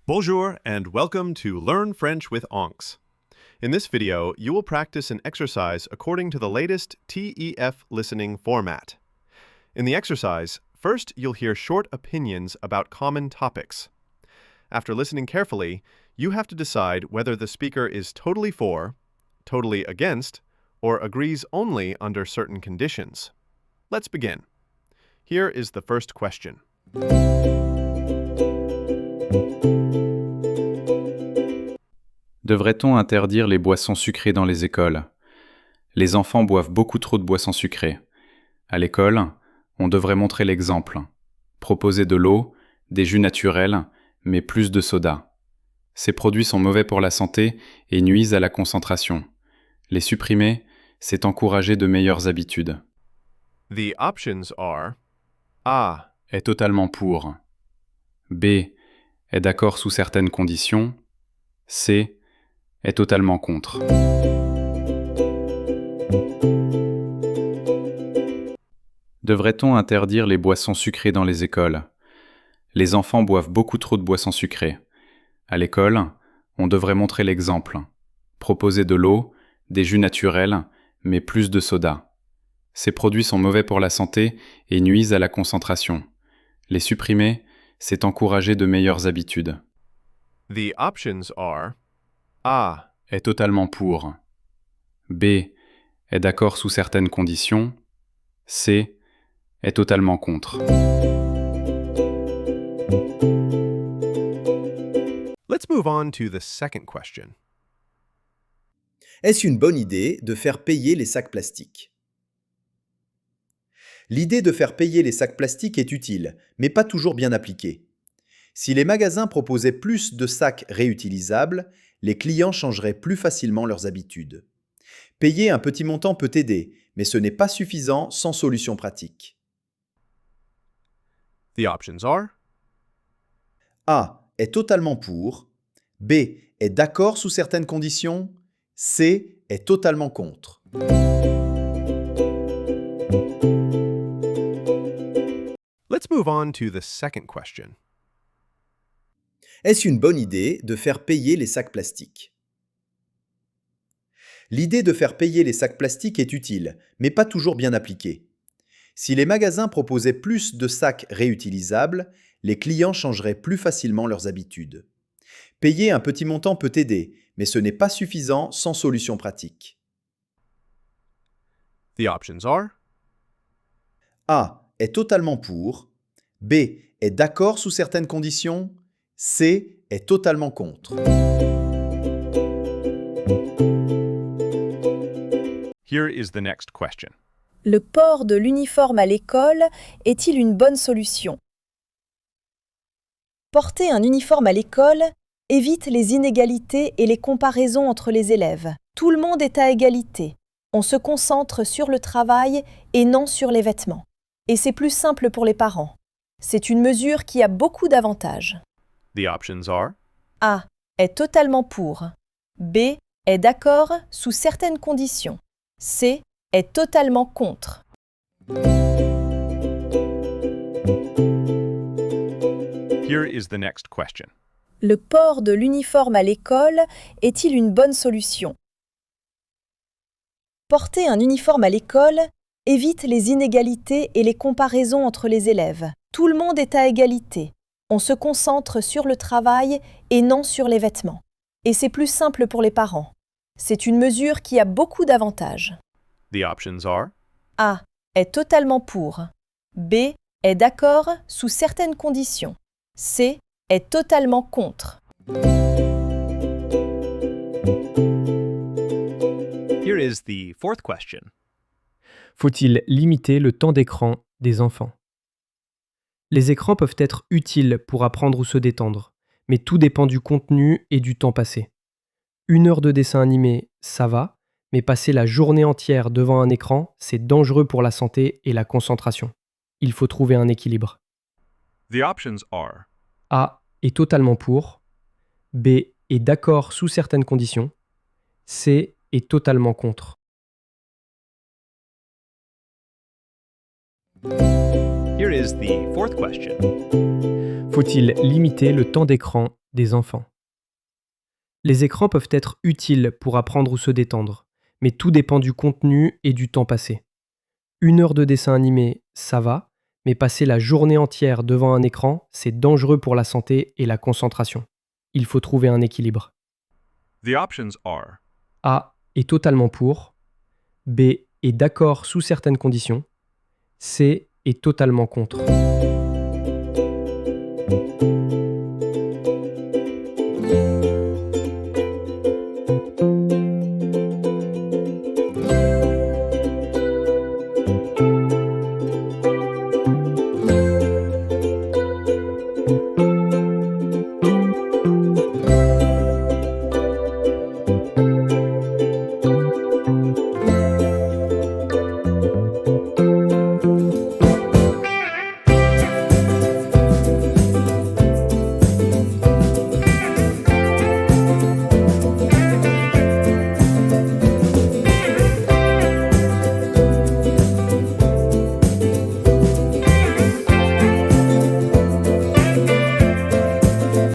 Bonjour and welcome to Learn French with Onks. In this video, you will practice an exercise according to the latest TEF listening format. In the exercise, first you'll hear short opinions about common topics. After listening carefully, you have to decide whether the speaker is totally for, totally against, or agrees only under certain conditions. Let's begin. Here is the first question. Devrait-on interdire les boissons sucrées dans les écoles? Les enfants boivent beaucoup trop de boissons sucrées. À l'école, on devrait montrer l'exemple. Proposer de l'eau, des jus naturels, mais plus de soda. Ces produits sont mauvais pour la santé et nuisent à la concentration. Les supprimer, c'est encourager de meilleures habitudes. The options are A. Est totalement pour. B. Est d'accord sous certaines conditions. C. Est totalement contre. Devrait-on interdire les boissons sucrées dans les écoles? Les enfants boivent beaucoup trop de boissons sucrées. À l'école, on devrait montrer l'exemple. Proposer de l'eau, des jus naturels, mais plus de soda. Ces produits sont mauvais pour la santé et nuisent à la concentration. Les supprimer, c'est encourager de meilleures habitudes. The options are A. Est totalement pour. B. Est d'accord sous certaines conditions. C. Est totalement contre. Let's move on to the second question. Est-ce une bonne idée de faire payer les sacs plastiques? L'idée de faire payer les sacs plastiques est utile, mais pas toujours bien appliquée. Si les magasins proposaient plus de sacs réutilisables, les clients changeraient plus facilement leurs habitudes. Payer un petit montant peut aider, mais ce n'est pas suffisant sans solution pratique. The options are A. Est totalement pour. B. Est d'accord sous certaines conditions. C. Est totalement contre. Let's move on to the second question. Est-ce une bonne idée de faire payer les sacs plastiques? L'idée de faire payer les sacs plastiques est utile, mais pas toujours bien appliquée. Si les magasins proposaient plus de sacs réutilisables, les clients changeraient plus facilement leurs habitudes. Payer un petit montant peut aider, mais ce n'est pas suffisant sans solution pratique. The options are A. Est totalement pour. B. Est d'accord sous certaines conditions. C. Est totalement contre. Here is the next question. Le port de l'uniforme à l'école est-il une bonne solution? Porter un uniforme à l'école évite les inégalités et les comparaisons entre les élèves. Tout le monde est à égalité. On se concentre sur le travail et non sur les vêtements. Et c'est plus simple pour les parents. C'est une mesure qui a beaucoup d'avantages. The options are A. Est totalement pour. B. Est d'accord sous certaines conditions. C. Est totalement contre. Here is the next question. Le port de l'uniforme à l'école est-il une bonne solution? Porter un uniforme à l'école évite les inégalités et les comparaisons entre les élèves. Tout le monde est à égalité. On se concentre sur le travail et non sur les vêtements. Et c'est plus simple pour les parents. C'est une mesure qui a beaucoup d'avantages. The options are A. Est totalement pour. B. Est d'accord sous certaines conditions. C. Est totalement contre. Here is the fourth question. Faut-il limiter le temps d'écran des enfants? Les écrans peuvent être utiles pour apprendre ou se détendre, mais tout dépend du contenu et du temps passé. 1 heure de dessin animé, ça va, mais passer la journée entière devant un écran, c'est dangereux pour la santé et la concentration. Il faut trouver un équilibre. The options are A. Est totalement pour. B. Est d'accord sous certaines conditions. C. Est totalement contre. Here is the fourth question. Faut-il limiter le temps d'écran des enfants. Les écrans peuvent être utiles pour apprendre ou se détendre, mais tout dépend du contenu et du temps passé. 1 heure de dessin animé, ça va, mais passer la journée entière devant un écran, c'est dangereux pour la santé et la concentration. Il faut trouver un équilibre. The options are A est totalement pour, B est d'accord sous certaines conditions, C est totalement contre.